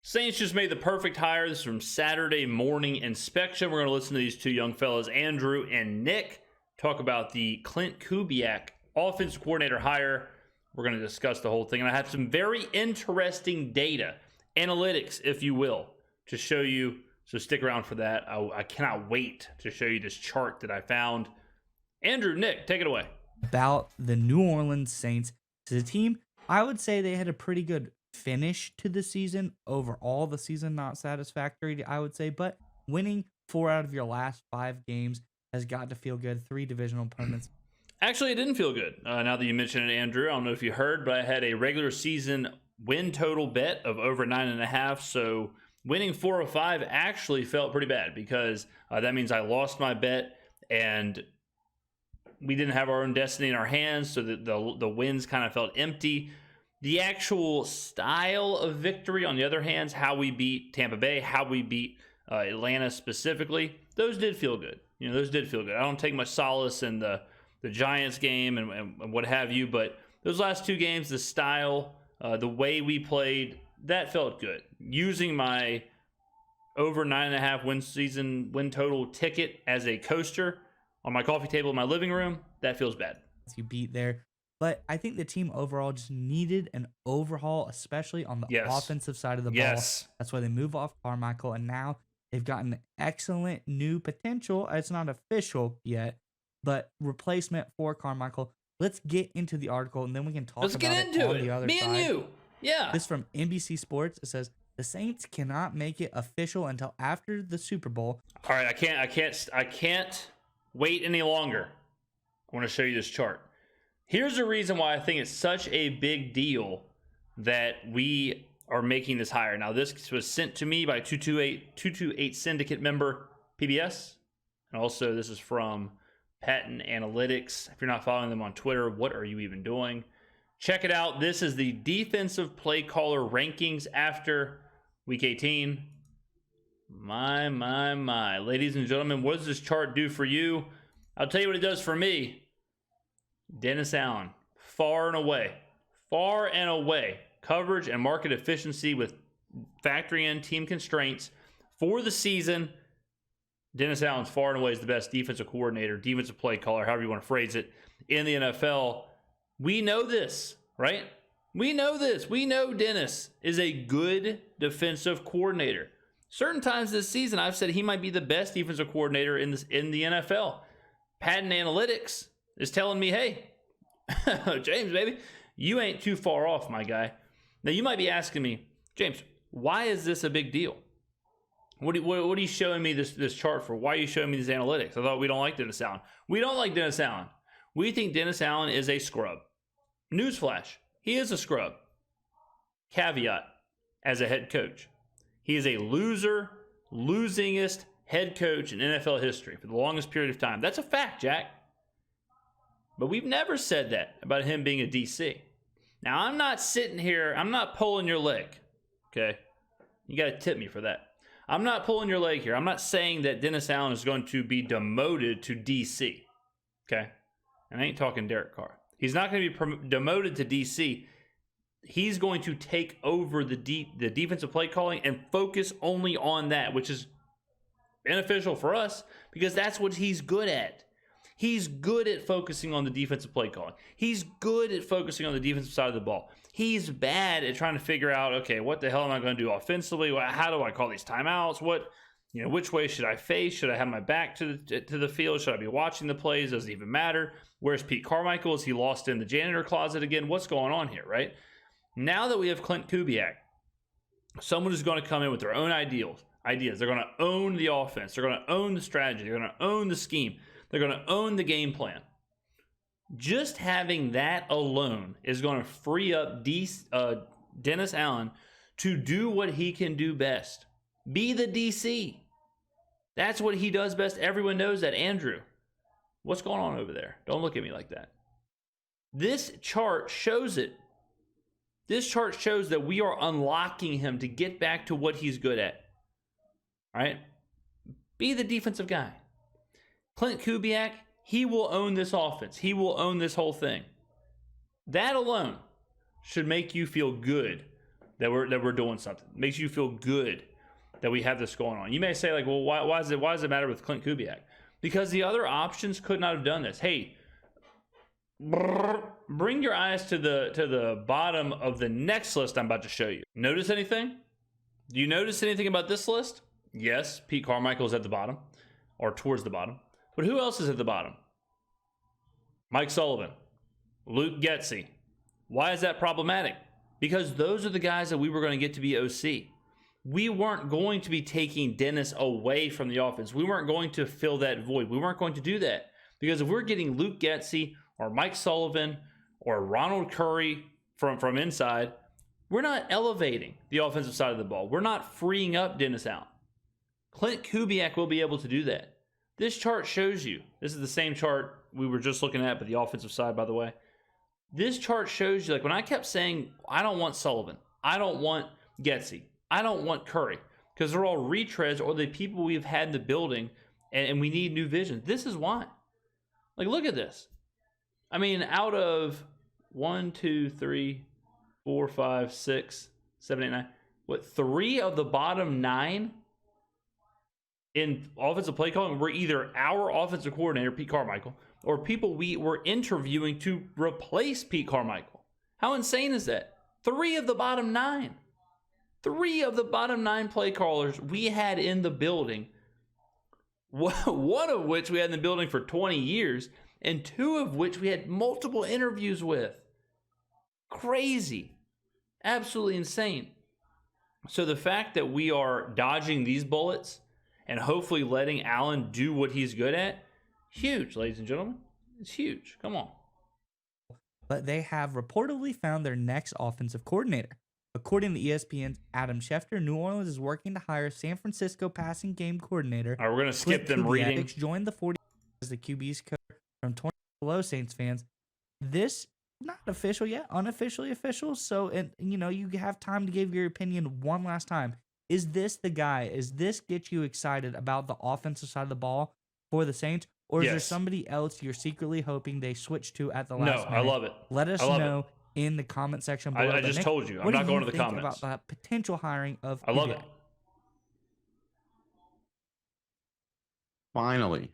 Saints just made the perfect hire. This is from Saturday Morning Inspection. We're going to listen to these two young fellas, Andrew and Nick, talk about the Klint Kubiak offensive coordinator hire. We're going to discuss the whole thing. And I have some very interesting data, analytics, if you will, to show you. So stick around for that. I cannot wait to show you this chart that I found. Andrew, Nick, take it away. About the New Orleans Saints. To the team, I would say they had a pretty good finish to the season. Overall, the season not satisfactory, I would say, but winning 4 out of your last 5 games has got to feel good. 3 divisional opponents. Actually, it didn't feel good. Now that you mention it, Andrew, I don't know if you heard, but I had a regular season win total bet of over 9.5. So winning 4 of 5 actually felt pretty bad because that means I lost my bet and we didn't have our own destiny in our hands. So the wins kind of felt empty. The actual style of victory, on the other hand, how we beat Tampa Bay, how we beat Atlanta specifically, those did feel good. Those did feel good. I don't take much solace in the Giants game and what have you, but those last 2 games, the style, the way we played, that felt good. Using my over 9.5 win total ticket as a coaster on my coffee table in my living room, that feels bad. You beat there. But I think the team overall just needed an overhaul, especially on the offensive side of the ball. That's why they move off Carmichael, and now they've got an excellent new potential. It's not official yet, but replacement for Carmichael. Let's get into the article, and then we can talk about it on the other side. Me and you. Yeah. This from NBC Sports. It says, the Saints cannot make it official until after the Super Bowl. All right, I can't wait any longer. I want to show you this chart. Here's the reason why I think it's such a big deal that we are making this hire. Now, this was sent to me by 228 Syndicate member PBS. And also, this is from Patent Analytics. If you're not following them on Twitter, what are you even doing? Check it out. This is the defensive play caller rankings after Week 18. My. Ladies and gentlemen, what does this chart do for you? I'll tell you what it does for me. Dennis Allen, far and away, coverage and market efficiency with factoring in team constraints for the season. Dennis Allen's far and away is the best defensive coordinator, defensive play caller, however you want to phrase it, in the NFL. We know this, right? We know this. We know Dennis is a good defensive coordinator. Certain times this season, I've said he might be the best defensive coordinator in the NFL. Patent Analytics is telling me, hey, James, baby, you ain't too far off, my guy. Now, you might be asking me, James, why is this a big deal? What are you showing me this chart for? Why are you showing me these analytics? I thought we don't like Dennis Allen. We don't like Dennis Allen. We think Dennis Allen is a scrub. Newsflash, he is a scrub. Caveat, as a head coach. He is a losingest head coach in NFL history for the longest period of time. That's a fact, Jack. But we've never said that about him being a DC. Now, I'm not sitting here, I'm not pulling your leg, okay? You got to tip me for that. I'm not pulling your leg here. I'm not saying that Dennis Allen is going to be demoted to DC, okay? And I ain't talking Derek Carr. He's not going to be demoted to DC. He's going to take over the defensive play calling and focus only on that, which is beneficial for us because that's what he's good at. He's good at focusing on the defensive play calling. He's good at focusing on the defensive side of the ball. He's bad at trying to figure out, okay, what the hell am I going to do offensively? How do I call these timeouts? Which way should I face? Should I have my back to the field? Should I be watching the plays? Does it even matter? Where's Pete Carmichael? Is he lost in the janitor closet again? What's going on here, right? Now that we have Klint Kubiak, someone who's going to come in with their own ideas. They're going to own the offense. They're going to own the strategy. They're going to own the scheme. They're going to own the game plan. Just having that alone is going to free up Dennis Allen to do what he can do best. Be the DC. That's what he does best. Everyone knows that. Andrew, what's going on over there? Don't look at me like that. This chart shows it. This chart shows that we are unlocking him to get back to what he's good at. All right? Be the defensive guy. Klint Kubiak, he will own this offense. He will own this whole thing. That alone should make you feel good that we're doing something. It makes you feel good that we have this going on. You may say, like, well, why does it matter with Klint Kubiak? Because the other options could not have done this. Hey, bring your eyes to the bottom of the next list I'm about to show you. Notice anything? Do you notice anything about this list? Yes, Pete Carmichael is at the bottom, or towards the bottom. But who else is at the bottom? Mike Sullivan, Luke Getsy. Why is that problematic? Because those are the guys that we were going to get to be OC. We weren't going to be taking Dennis away from the offense. We weren't going to fill that void. We weren't going to do that. Because if we're getting Luke Getsy or Mike Sullivan or Ronald Curry from inside, we're not elevating the offensive side of the ball. We're not freeing up Dennis out. Klint Kubiak will be able to do that. This chart shows you. This is the same chart we were just looking at, but the offensive side, by the way. This chart shows you, like, when I kept saying, I don't want Sullivan, I don't want Getsy, I don't want Curry, because they're all retreads or the people we've had in the building, and we need new vision. This is why. Like, look at this. I mean, out of 1, 2, 3, 4, 5, 6, 7, 8, 9, what, 3 of the bottom 9 in offensive play calling were either our offensive coordinator, Pete Carmichael, or people we were interviewing to replace Pete Carmichael. How insane is that? 3 of the bottom 9. 3 of the bottom 9 play callers we had in the building, one of which we had in the building for 20 years, and 2 of which we had multiple interviews with. Crazy. Absolutely insane. So the fact that we are dodging these bullets and hopefully letting Allen do what he's good at, huge, ladies and gentlemen. It's huge. Come on. But they have reportedly found their next offensive coordinator. According to ESPN's Adam Schefter, New Orleans is working to hire San Francisco passing game coordinator. All right, we're going to skip them reading. Joined the 40 as the QB's coach from 20 below Saints fans. This not official yet, unofficially official. So, and you have time to give your opinion one last time. Is this the guy? Is this get you excited about the offensive side of the ball for the Saints? Or is there somebody else you're secretly hoping they switch to at the last minute? No, I love it. Let us know in the comment section below. I just told you. I'm not going to the comments. What do you think about the potential hiring of I love it. Finally,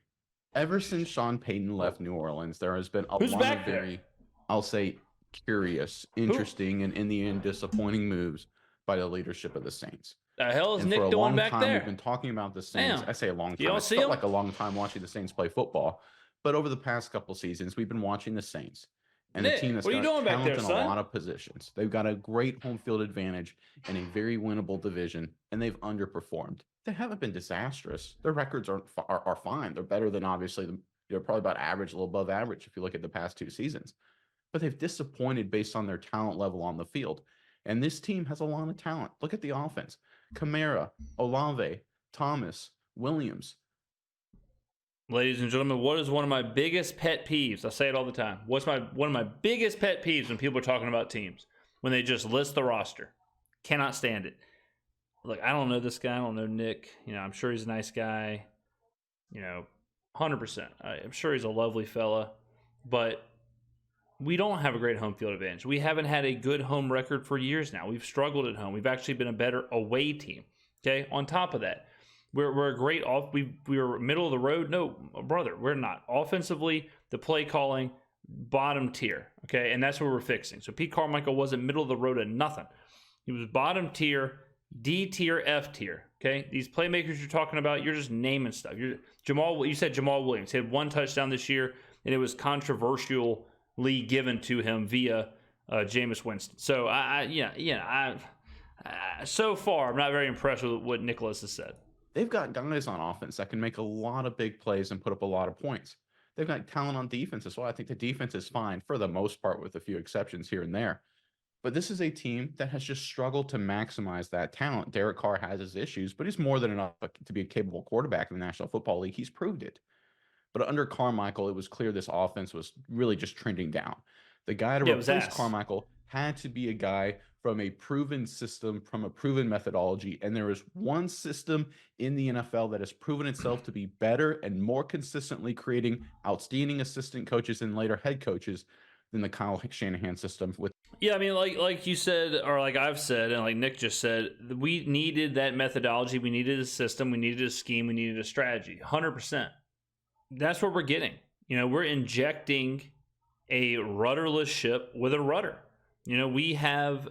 ever since Sean Payton left New Orleans, there has been a lot of very, I'll say, curious, interesting, and in the end, disappointing moves by the leadership of the Saints. The hell is Nick doing back there? We've been talking about the Saints. Damn. I say a long time. You don't It's see felt him? like a long time watching the Saints play football. But over the past couple seasons, we've been watching the Saints. And Nick, a team that's got talent in a lot of positions. They've got a great home field advantage and a very winnable division, and they've underperformed. They haven't been disastrous. Their records are fine. They're better than, obviously, they're probably about average, a little above average if you look at the past 2 seasons. But they've disappointed based on their talent level on the field. And this team has a lot of talent. Look at the offense. Kamara, Olave, Thomas, Williams. Ladies and gentlemen, what is one of my biggest pet peeves? I say it all the time. What's one of my biggest pet peeves when people are talking about teams? When they just list the roster. Cannot stand it. Look, I don't know this guy. I don't know Nick. I'm sure he's a nice guy. 100%. I'm sure he's a lovely fella. But we don't have a great home field advantage. We haven't had a good home record for years now. We've struggled at home. We've actually been a better away team. Okay. On top of that, we're a great off. We're middle of the road. No, brother, we're not. Offensively, the play calling, bottom tier. Okay. And that's what we're fixing. So Pete Carmichael wasn't middle of the road at nothing. He was bottom tier, D tier, F tier. Okay. These playmakers you're talking about, you're just naming stuff. You said Jamal Williams. He had 1 touchdown this year, and it was controversial given to him via Jameis Winston. So so far I'm not very impressed with what Nicholas has said. They've got guys on offense that can make a lot of big plays and put up a lot of points. They've got talent on defense as well. I think the defense is fine for the most part, with a few exceptions here and there. But this is a team that has just struggled to maximize that talent. Derek Carr has his issues, but he's more than enough to be a capable quarterback in the National Football League. He's proved it. But under Carmichael, it was clear this offense was really just trending down. The guy to replace Carmichael had to be a guy from a proven system, from a proven methodology. And there is one system in the NFL that has proven itself to be better and more consistently creating outstanding assistant coaches and later head coaches than the Kyle Shanahan system. Yeah, I mean, like you said, or like I've said, and like Nick just said, we needed that methodology, we needed a system, we needed a scheme, we needed a strategy. 100%. That's what we're getting. You know, we're injecting a rudderless ship with a rudder. You know, we have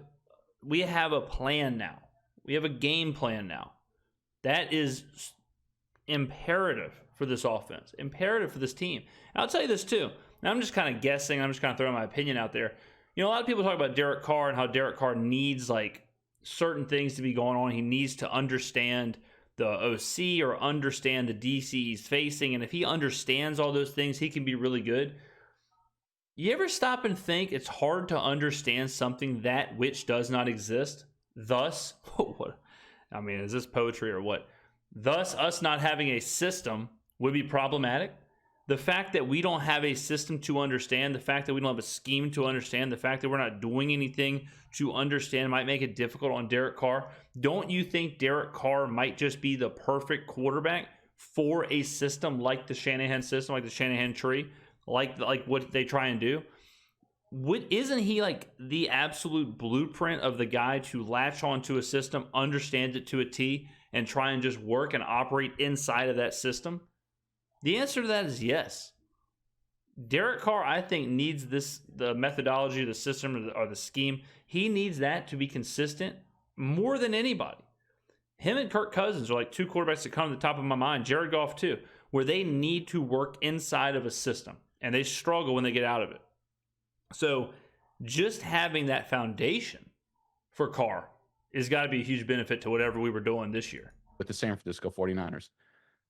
a plan now. We have a game plan now. That is imperative for this offense, imperative for this team. And I'll tell you this too. Now, I'm just kind of guessing. I'm just kind of throwing my opinion out there. You know, a lot of people talk about Derek Carr and how Derek Carr needs like certain things to be going on. He needs to understand the OC or understand the DC he's facing. And if he understands all those things, he can be really good. You ever stop and think it's hard to understand something that which does not exist? Thus, what? I mean, is this poetry or what? Thus, us not having a system would be problematic. The fact that we don't have a system to understand, the fact that we don't have a scheme to understand, the fact that we're not doing anything to understand might make it difficult on Derek Carr. Don't you think Derek Carr might just be the perfect quarterback for a system like the Shanahan system, like the Shanahan tree, like what they try and do? Isn't he like the absolute blueprint of the guy to latch onto a system, understand it to a T, and try and just work and operate inside of that system? The answer to that is yes. Derek Carr, I think, needs the methodology, the system, or the scheme. He needs that to be consistent more than anybody. Him and Kirk Cousins are like two quarterbacks that come to the top of my mind. Jared Goff too, where they need to work inside of a system, and they struggle when they get out of it. So just having that foundation for Carr has got to be a huge benefit to whatever we were doing this year. With the San Francisco 49ers.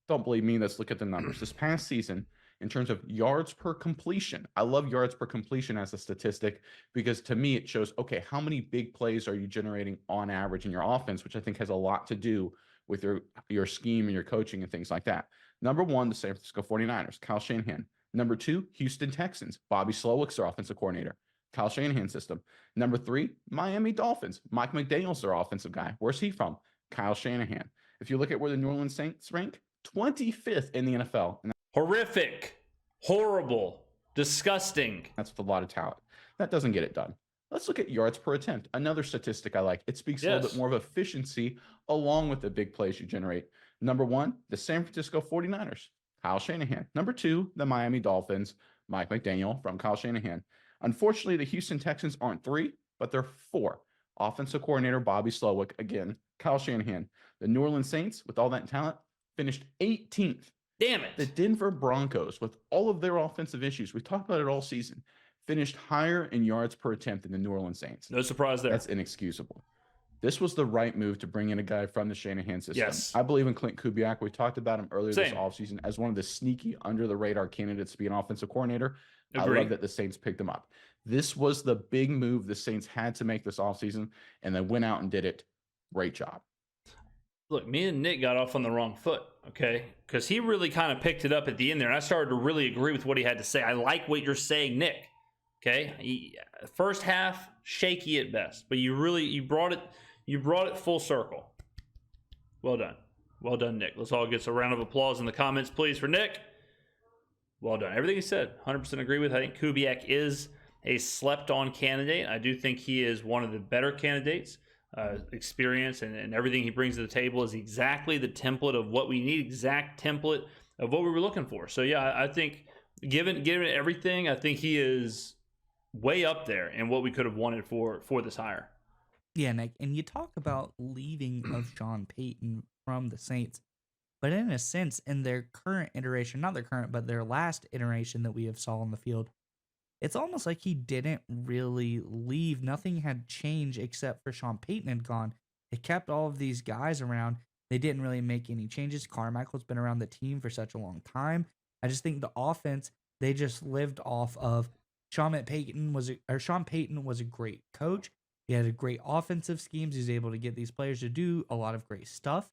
Don't believe me, let's look at the numbers. This past season, in terms of yards per completion, I love yards per completion as a statistic because to me it shows, okay, how many big plays are you generating on average in your offense, which I think has a lot to do with your scheme and your coaching and things like that. Number one, the San Francisco 49ers, Kyle Shanahan. Number two, Houston Texans, Bobby Slowick's their offensive coordinator, Kyle Shanahan system. Number three, Miami Dolphins, Mike McDaniel's their offensive guy. Where's he from? Kyle Shanahan. If you look at where the New Orleans Saints rank, 25th in the NFL. Horrific, horrible, disgusting. That's with a lot of talent. That doesn't get it done. Let's look at yards per attempt. Another statistic I like. It speaks a little bit more of efficiency along with the big plays you generate. Number one, the San Francisco 49ers, Kyle Shanahan. Number two, the Miami Dolphins, Mike McDaniel from Kyle Shanahan. Unfortunately, the Houston Texans aren't three, but they're four. Offensive coordinator Bobby Slowick, again, Kyle Shanahan. The New Orleans Saints, with all that talent, finished 18th. Damn it. The Denver Broncos, with all of their offensive issues, we've talked about it all season, finished higher in yards per attempt than the New Orleans Saints. No surprise there. That's inexcusable. This was the right move to bring in a guy from the Shanahan system. Yes. I believe in Klint Kubiak. We talked about him earlier Same. this offseason as one of the sneaky under-the-radar candidates to be an offensive coordinator. Agreed. I love that the Saints picked him up. This was the big move the Saints had to make this offseason, and they went out and did it. Great job. Look, me and Nick got off on the wrong foot, okay? Because he really kind of picked it up at the end there, and I started to really agree with what he had to say. I like what you're saying, Nick, okay? First half, shaky at best, but you brought it full circle. Well done. Well done, Nick. Let's all get a round of applause in the comments, please, for Nick. Well done. Everything he said, 100% agree with. I think Kubiak is a slept-on candidate. I do think he is one of the better candidates. Experience and everything he brings to the table is exactly the template of what we need, exact template of what we were looking for. So yeah, I think given everything, I think he is way up there in what we could have wanted for this hire. Yeah, Nick, and you talk about leaving of Sean Payton from the Saints, but in a sense, in their current iteration, not their current, but their last iteration that we have saw on the field, it's almost like he didn't really leave. Nothing had changed except for Sean Payton had gone. They kept all of these guys around. They didn't really make any changes. Carmichael's been around the team for such a long time. I just think the offense, they just lived off of Sean Payton was a great coach. He had a great offensive schemes. He was able to get these players to do a lot of great stuff.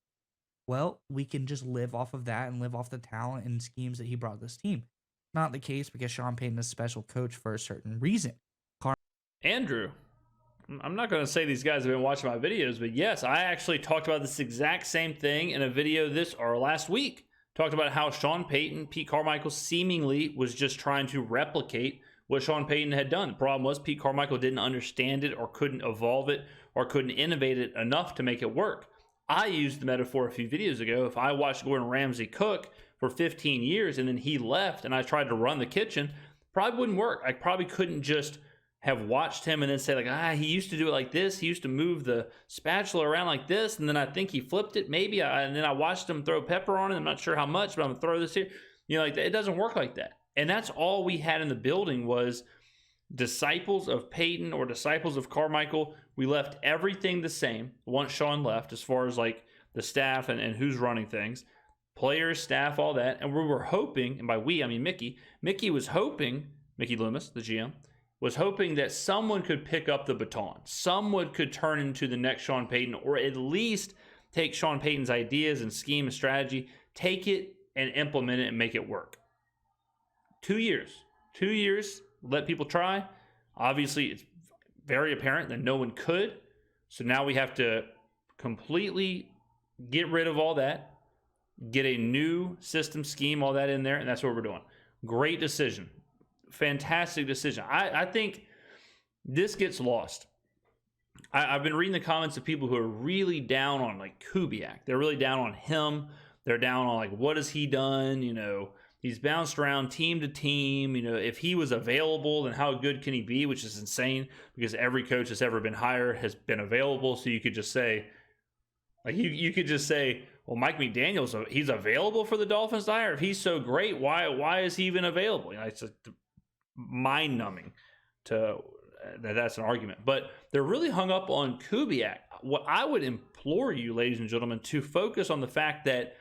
Well, we can just live off of that and live off the talent and schemes that he brought this team. Not the case because Sean Payton is a special coach for a certain reason. Andrew, I'm not going to say these guys have been watching my videos, but yes, I actually talked about this exact same thing in a video last week. Talked about how Sean Payton, Pete Carmichael seemingly was just trying to replicate what Sean Payton had done. The problem was Pete Carmichael didn't understand it or couldn't evolve it or couldn't innovate it enough to make it work. I used the metaphor a few videos ago. If I watched Gordon Ramsay cook for 15 years and then he left and I tried to run the kitchen, probably wouldn't work. I probably couldn't just have watched him and then say like, he used to do it like this. He used to move the spatula around like this. And then I think he flipped it maybe. And then I watched him throw pepper on it. I'm not sure how much, but I'm gonna throw this here. Like it doesn't work like that. And that's all we had in the building was disciples of Peyton or disciples of Carmichael. We left everything the same once Sean left, as far as like the staff and who's running things, players, staff, all that. And we were hoping, and by we, I mean Mickey was hoping, Mickey Loomis, the GM, was hoping that someone could pick up the baton. Someone could turn into the next Sean Payton, or at least take Sean Payton's ideas and scheme and strategy, take it and implement it and make it work. 2 years. 2 years, let people try. Obviously, it's very apparent that no one could. So now we have to completely get rid of all that, get a new system, scheme, all that in there, and that's what we're doing. Great decision. Fantastic decision. I think this gets lost. I've been reading the comments of people who are really down on like Kubiak. They're really down on him. They're down on like, what has he done? He's bounced around team to team. If he was available, then how good can he be? Which is insane because every coach that's ever been hired has been available. So you could just say, like, you could just say, well, Mike McDaniel's, he's available for the Dolphins to hire. If he's so great, why is he even available? It's mind numbing that's an argument, but they're really hung up on Kubiak. What I would implore you, ladies and gentlemen, to focus on the fact that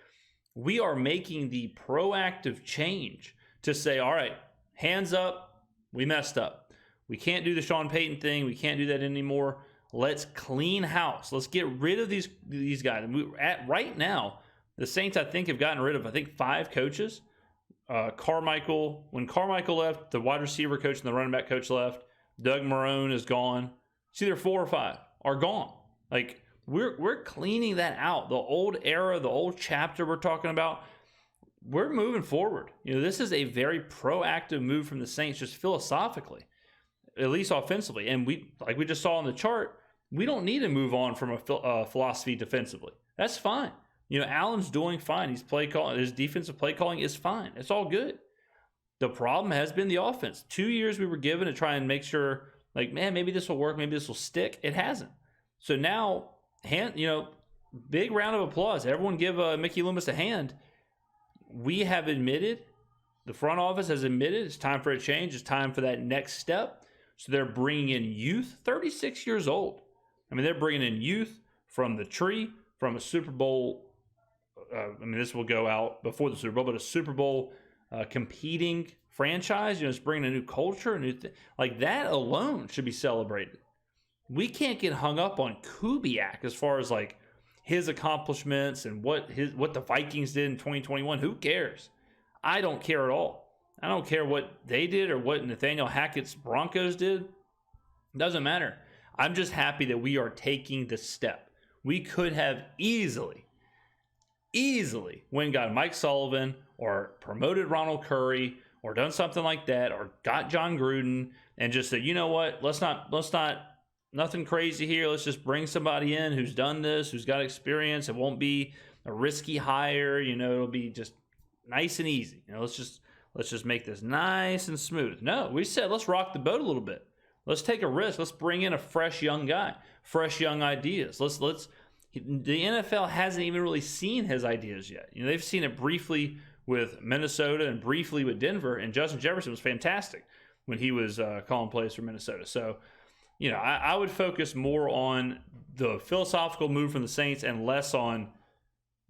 we are making the proactive change to say, all right, hands up, we messed up. We can't do the Sean Payton thing. We can't do that anymore. Let's clean house. Let's get rid of these guys. Right now, the Saints, I think, have gotten rid of, 5 coaches. Carmichael, when Carmichael left, the wide receiver coach and the running back coach left. Doug Marrone is gone. It's either 4 or 5 are gone. Like, we're cleaning that out. The old era, the old chapter we're talking about, we're moving forward. This is a very proactive move from the Saints, just philosophically, at least offensively. And we just saw on the chart, we don't need to move on from a philosophy defensively. That's fine. Allen's doing fine. His defensive play calling is fine. It's all good. The problem has been the offense. 2 years we were given to try and make sure, like, man, maybe this will work. Maybe this will stick. It hasn't. So now, big round of applause. Everyone give Mickey Loomis a hand. We have admitted, the front office has admitted it's time for a change. It's time for that next step. So they're bringing in youth, 36 years old. They're bringing in youth from the tree, from a Super Bowl. This will go out before the Super Bowl, but a Super Bowl competing franchise. It's bringing a new culture, like that alone should be celebrated. We can't get hung up on Kubiak as far as like his accomplishments and what the Vikings did in 2021. Who cares? I don't care at all. I don't care what they did or what Nathaniel Hackett's Broncos did. It doesn't matter. I'm just happy that we are taking the step. We could have easily went and got Mike Sullivan or promoted Ronald Curry or done something like that or got John Gruden and just said, you know what, let's not nothing crazy here. Let's just bring somebody in who's done this, who's got experience. It won't be a risky hire. It'll be just nice and easy. Let's just make this nice and smooth. No, we said, let's rock the boat a little bit. Let's take a risk. Let's bring in a fresh young guy, fresh young ideas. The NFL hasn't even really seen his ideas yet. They've seen it briefly with Minnesota and briefly with Denver, and Justin Jefferson was fantastic when he was calling plays for Minnesota. So, I would focus more on the philosophical move from the Saints and less on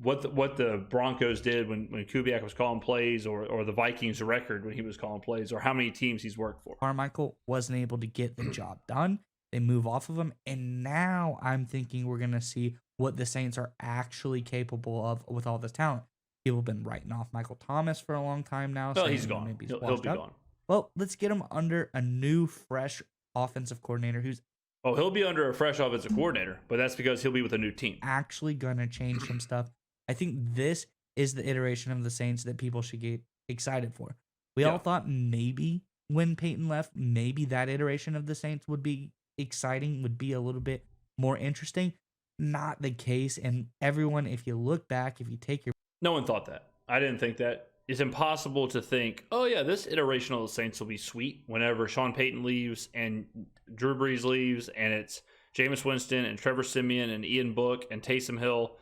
what the Broncos did when Kubiak was calling plays or the Vikings record when he was calling plays or how many teams he's worked for. Carmichael wasn't able to get the job done. They move off of him, and now I'm thinking we're going to see what the Saints are actually capable of with all this talent. People have been writing off Michael Thomas for a long time now. Well, he's gone. Maybe he'll be gone. Well, let's get him under a new, fresh offensive coordinator who's he'll be under a fresh offensive coordinator, but that's because he'll be with a new team. Actually going to change some stuff. I think this is the iteration of the Saints that people should get excited for. We all thought maybe when Peyton left. Maybe that iteration of the Saints would be exciting, would be a little bit more interesting. Not the case. And everyone, if you look back, if you take your... No one thought that. I didn't think that. It's impossible to think, oh yeah, this iteration of the Saints will be sweet whenever Sean Payton leaves and Drew Brees leaves and it's Jameis Winston and Trevor Siemian and Ian Book and Taysom Hill.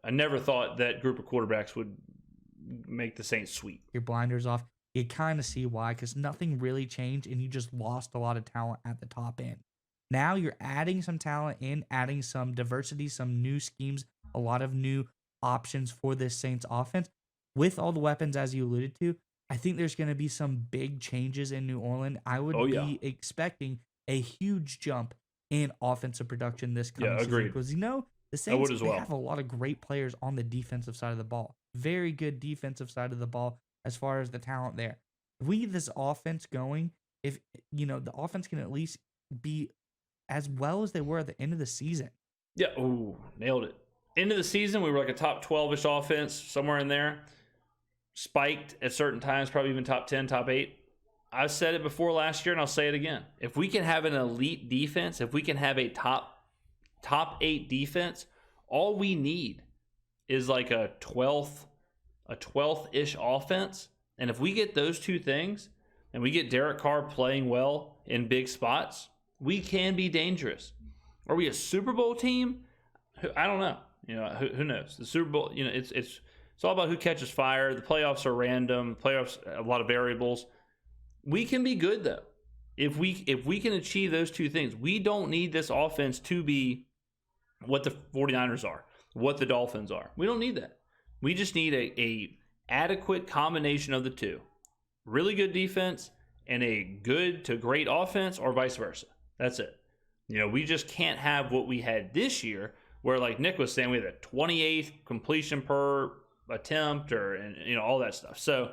I never thought that group of quarterbacks would make the Saints sweet. Your blinders off. You kind of see why, because nothing really changed and you just lost a lot of talent at the top end. Now you're adding some talent in, adding some diversity, some new schemes, a lot of new options for this Saints offense. With all the weapons, as you alluded to, I think there's going to be some big changes in New Orleans. I would be expecting a huge jump in offensive production this coming season. Because, the Saints they have a lot of great players on the defensive side of the ball. Very good defensive side of the ball as far as the talent there. If we get this offense going, if the offense can at least be as well as they were at the end of the season. Yeah, nailed it. End of the season, we were like a top 12-ish offense, somewhere in there. Spiked at certain times, probably even top 10, top 8. I've said it before last year, and I'll say it again. If we can have an elite defense, if we can have a top 8 defense, all we need is like a 12th-ish offense. And if we get those two things, and we get Derek Carr playing well in big spots, we can be dangerous. Are we a Super Bowl team? I don't know. Who knows? The Super Bowl, it's all about who catches fire. The playoffs are random. Playoffs, a lot of variables. We can be good, though. If we can achieve those two things, we don't need this offense to be what the 49ers are, what the Dolphins are. We don't need that. We just need a adequate combination of the two. Really good defense and a good to great offense, or vice versa. That's it. We just can't have what we had this year, where, like Nick was saying, we had a 28th completion per attempt and all that stuff. So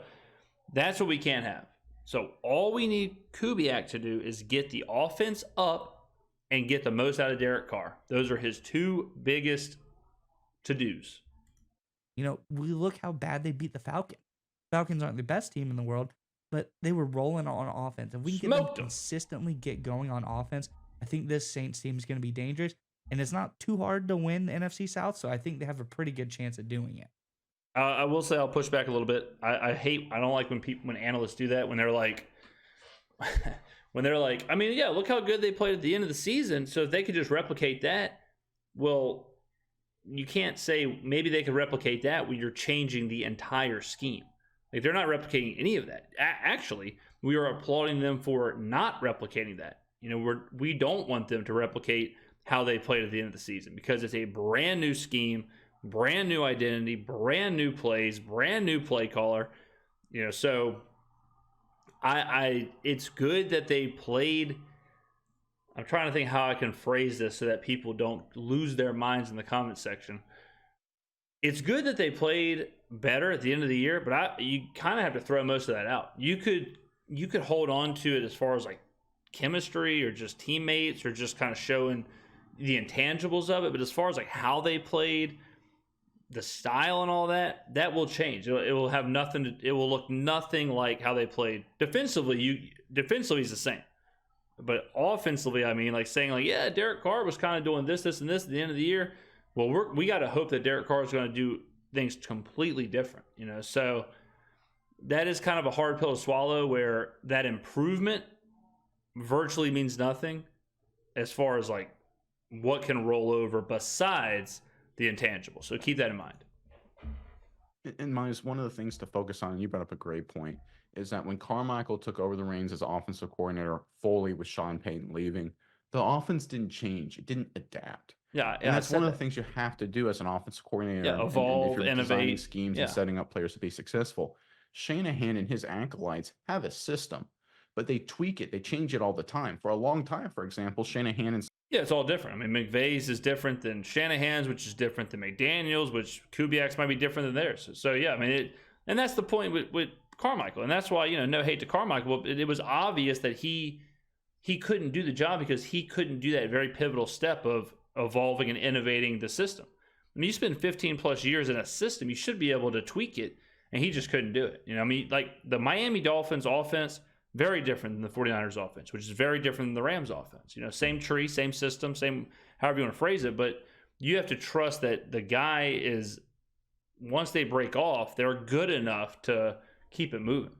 that's what we can't have. So all we need Kubiak to do is get the offense up and get the most out of Derek Carr. Those are his two biggest to-dos. We look how bad they beat the Falcons. Falcons aren't the best team in the world, but they were rolling on offense. If we can get them consistently get going on offense, I think this Saints team is going to be dangerous. And it's not too hard to win the NFC South, so I think they have a pretty good chance at doing it. I will say I'll push back a little bit. I don't like when analysts do that, when they're like, I mean, yeah, look how good they played at the end of the season. So if they could just replicate that, well, you can't say maybe they could replicate that when you're changing the entire scheme. Like, they're not replicating any of that. Actually, we are applauding them for not replicating that. We don't want them to replicate how they played at the end of the season, because it's a brand new scheme, brand new identity, brand new plays, brand new play caller. So it's good that they played. I'm trying to think how I can phrase this so that people don't lose their minds in the comment section. It's good that they played better at the end of the year, but you kind of have to throw most of that out. You could hold on to it as far as like chemistry or just teammates or just kind of showing the intangibles of it, but as far as like how they played, the style and all that will change. It will have nothing. It will look nothing like how they played defensively. Defensively is the same, but offensively, I mean, like saying like, yeah, Derek Carr was kind of doing this, and this at the end of the year. Well, we got to hope that Derek Carr is going to do things completely different. So that is kind of a hard pill to swallow, where that improvement virtually means nothing as far as like what can roll over besides the intangible. So keep that in mind. And Miles, one of the things to focus on, and you brought up a great point, is that when Carmichael took over the reins as offensive coordinator fully with Sean Payton leaving, the offense didn't change. It didn't adapt. Yeah, and that's one of the things you have to do as an offensive coordinator. Yeah, evolve, if you're innovate designing schemes and setting up players to be successful. Shanahan and his acolytes have a system, but they tweak it. They change it all the time. For a long time, for example, Shanahan and it's all different. I mean, McVay's is different than Shanahan's, which is different than McDaniel's, which Kubiak's might be different than theirs. So yeah, I mean, and that's the point with Carmichael, and that's why no hate to Carmichael. But it was obvious that he couldn't do the job because he couldn't do that very pivotal step of evolving and innovating the system. I mean, you spend 15 plus years in a system, you should be able to tweak it, and he just couldn't do it. I mean, like the Miami Dolphins offense Very different than the 49ers offense, which is very different than the Rams offense. Same tree, same system, same however you want to phrase it, but you have to trust that the guy is, once they break off, they're good enough to keep it moving.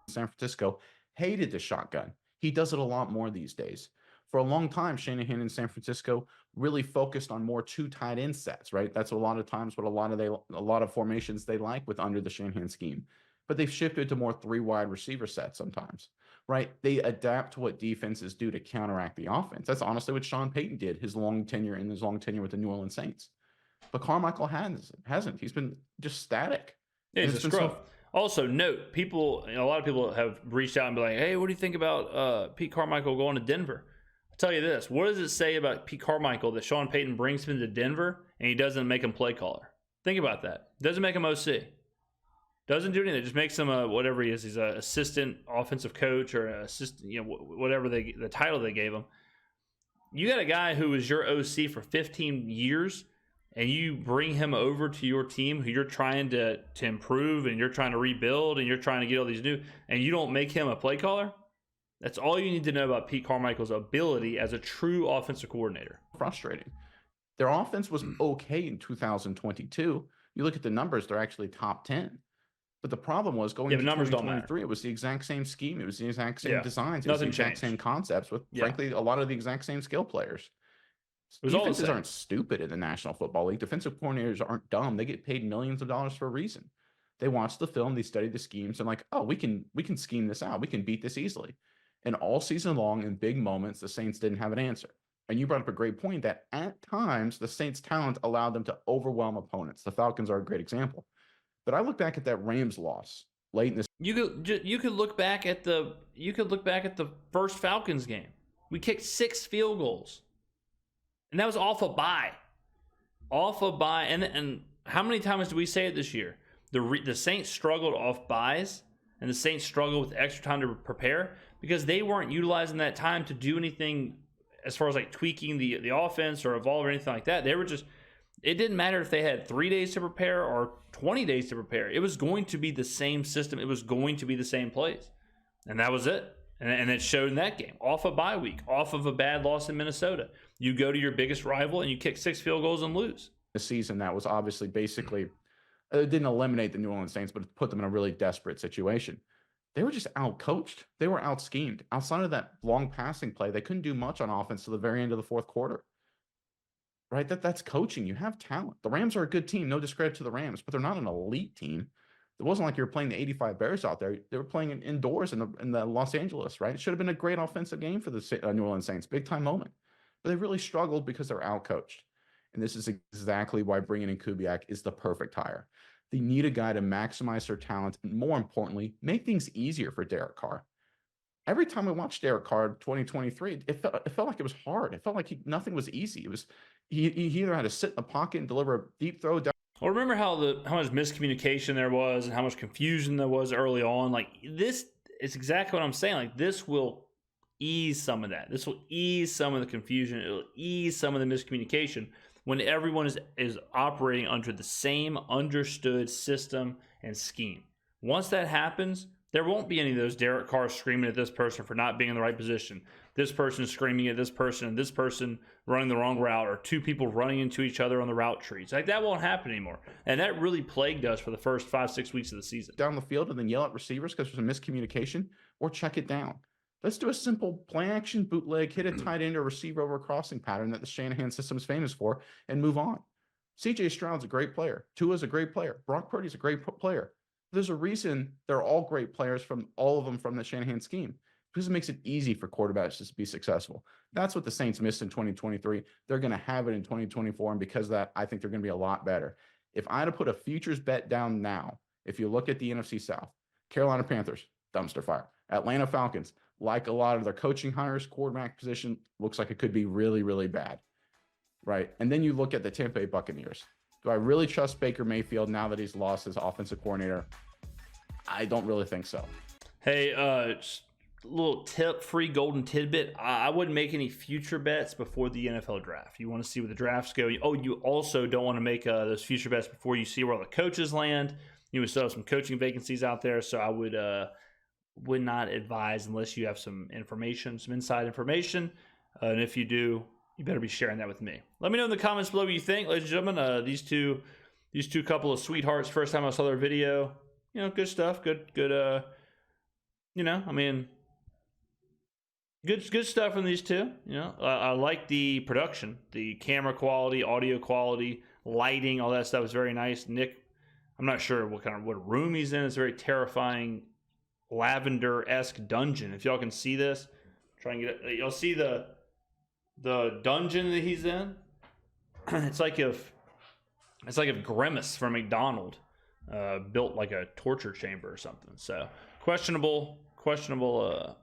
San Francisco hated the shotgun. He does it a lot more these days. For a long time, Shanahan in San Francisco really focused on more 2 tight end sets, right? That's a lot of times what a lot of formations they like with under the Shanahan scheme. But they've shifted to more 3 wide receiver sets sometimes, right? They adapt to what defenses do to counteract the offense. That's honestly what Sean Payton did his long tenure with the New Orleans Saints. But Carmichael hasn't. He's been just static. Yeah, he's a scrub. Also, note, a lot of people have reached out and be like, hey, what do you think about Pete Carmichael going to Denver? I'll tell you this. What does it say about Pete Carmichael that Sean Payton brings him to Denver and he doesn't make him play caller? Think about that. Doesn't make him OC. Doesn't do anything. Just makes him whatever he is. He's an assistant offensive coach or an assistant, whatever the title they gave him. You got a guy who was your OC for 15 years, and you bring him over to your team who you're trying to improve, and you're trying to rebuild, and you're trying to get all these new, and you don't make him a play caller? That's all you need to know about Pete Carmichael's ability as a true offensive coordinator. Frustrating. Their offense was okay in 2022. You look at the numbers, they're actually top 10. But the problem was going into 2023, it was the exact same scheme. It was the exact same designs. It was the exact same concepts with, frankly, a lot of the exact same skill players. Defenses aren't stupid in the National Football League. Defensive coordinators aren't dumb. They get paid millions of dollars for a reason. They watch the film, they study the schemes, and like, oh, we can scheme this out. We can beat this easily. And all season long, in big moments, the Saints didn't have an answer. And you brought up a great point that at times the Saints' talent allowed them to overwhelm opponents. The Falcons are a great example. But I look back at that Rams loss late in this. You could look back at the first Falcons game. We kicked 6 field goals, and that was off a bye. And how many times do we say it this year? The Saints struggled off buys, and the Saints struggled with extra time to prepare because they weren't utilizing that time to do anything as far as like tweaking the offense or evolve or anything like that. They were just. It didn't matter if they had 3 days to prepare or 20 days to prepare. It was going to be the same system. It was going to be the same plays. And that was it. And it showed in that game. Off a bye week. Off of a bad loss in Minnesota. You go to your biggest rival and you kick 6 field goals and lose. The season that was obviously basically, it didn't eliminate the New Orleans Saints, but it put them in a really desperate situation. They were just out-coached. They were out-schemed. Outside of that long passing play, they couldn't do much on offense to the very end of the fourth quarter. Right? That's coaching. You have talent. The Rams are a good team. No discredit to the Rams, but they're not an elite team. It wasn't like you were playing the 85 Bears out there. They were playing indoors in the Los Angeles, right? It should have been a great offensive game for the New Orleans Saints. Big time moment. But they really struggled because they're outcoached. And this is exactly why bringing in Kubiak is the perfect hire. They need a guy to maximize their talent and, more importantly, make things easier for Derek Carr. Every time I watched Derek Carr 2023, it felt like it was hard. It felt like nothing was easy. It was he either had to sit in the pocket and deliver a deep throw down. Well, remember how much miscommunication there was and how much confusion there was early on. Like, this is exactly what I'm saying. Like, this will ease some of that. This will ease some of the confusion. It will ease some of the miscommunication when everyone is operating under the same understood system and scheme. Once that happens, there won't be any of those Derek Carr screaming at this person for not being in the right position, this person screaming at this person, and this person running the wrong route, or 2 people running into each other on the route trees. Like, that won't happen anymore. And that really plagued us for the first 5-6 weeks of the season. Down the field and then yell at receivers because there's a miscommunication, or check it down. Let's do a simple play action bootleg, hit a tight end or receiver over a crossing pattern that the Shanahan system is famous for, and move on. CJ Stroud's a great player. Tua's a great player. Brock Purdy's a great player. There's a reason they're all great players, from all of them from the Shanahan scheme, because it makes it easy for quarterbacks to be successful. That's what the Saints missed in 2023. They're going to have it in 2024, and because of that, I think they're going to be a lot better. If I had to put a futures bet down now, if you look at the NFC South, Carolina Panthers, dumpster fire. Atlanta Falcons, like a lot of their coaching hires, quarterback position looks like it could be really, really bad, right? And then you look at the Tampa Bay Buccaneers. Do I really trust Baker Mayfield now that he's lost his offensive coordinator? I don't really think so. Hey, just a little tip, free golden tidbit. I wouldn't make any future bets before the NFL draft. You want to see where the drafts go. Oh, you also don't want to make those future bets before you see where all the coaches land. You still have some coaching vacancies out there, so I would would not advise unless you have some information, some inside information. And if you do, you better be sharing that with me. Let me know in the comments below what you think, ladies and gentlemen. These two couple of sweethearts. First time I saw their video, good stuff. Good. I mean, good stuff from these two. I like the production, the camera quality, audio quality, lighting, all that stuff is very nice. Nick, I'm not sure what room he's in. It's a very terrifying lavender-esque dungeon. If y'all can see this, try and get it. You'll see the dungeon that he's in. It's like if Grimace from McDonald built like a torture chamber or something. So questionable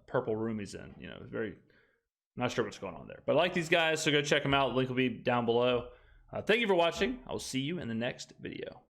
purple room he's in. Very not sure what's going on there. But I like these guys, so go check them out. Link will be down below. Thank you for watching. I will see you in the next video.